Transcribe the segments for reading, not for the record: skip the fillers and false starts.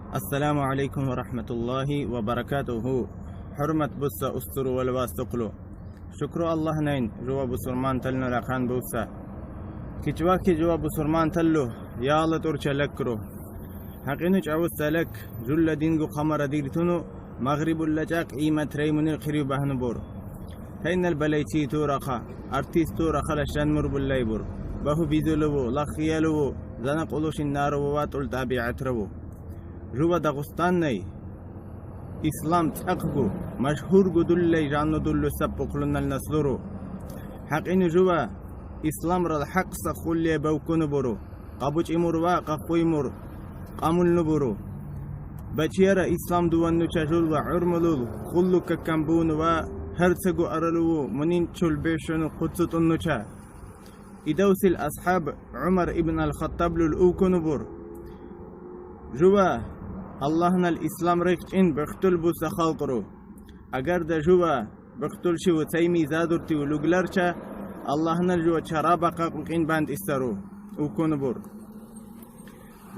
السلام عليكم ورحمة الله وبركاته. حرمة بس أستر والواستقلو شكر الله نين جواب سرمان تلنا لقان بوسا كجواك جواب سرمان تلو يا الله ترش لكرو حقينج عوست لك جل دينجو قمر ديرتنو مغرب اللجاك إيمة ريمون الخريو بهن بور تين البليتي تورخا أرتيس تورخا لشان مرب الليبور بهو بيدلو لخيالو زنق قلوش النار وواتل تابعت رو جوا داغستان ني اسلام تقبو مشهور قدولي جانو دولو سبقلنا النسلورو حقين جوا اسلام را الحق سخولي بوكونو برو قابوش اموروا قخوي مور قامل نبرو بچيرا اسلام دوانو چجول و عرملول خلو ككمبون و هرسگو ارلو منين چول بيشنو قدسطنو چا إدوس الأصحاب عمر ابن الخطاب للأوكونو بور جوا اللهنا الإسلام ريكين بختل بوس خالقرو اگر دا جوا بختل شو تيمي زادرتي ولوغلرچا اللهنا جوا چرابا قاقين باند استرو اوكونو بور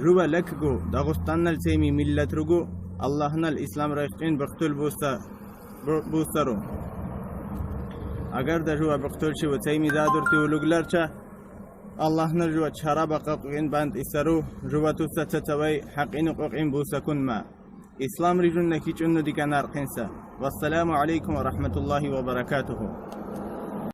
جوا لكگو داغستان التيمي ملت رگو اللهنا الإسلام ريكين بختل بوسرو اگر دا جوا بختل شو تيمي زادرتي ولوغلرچا الله نرجو شراب قاقين باند إسرو جوا توسا تتوي حقين قاقين بوسكن ما إسلام رجل نكيج إنه دي كان والسلام عليكم ورحمة الله وبركاته.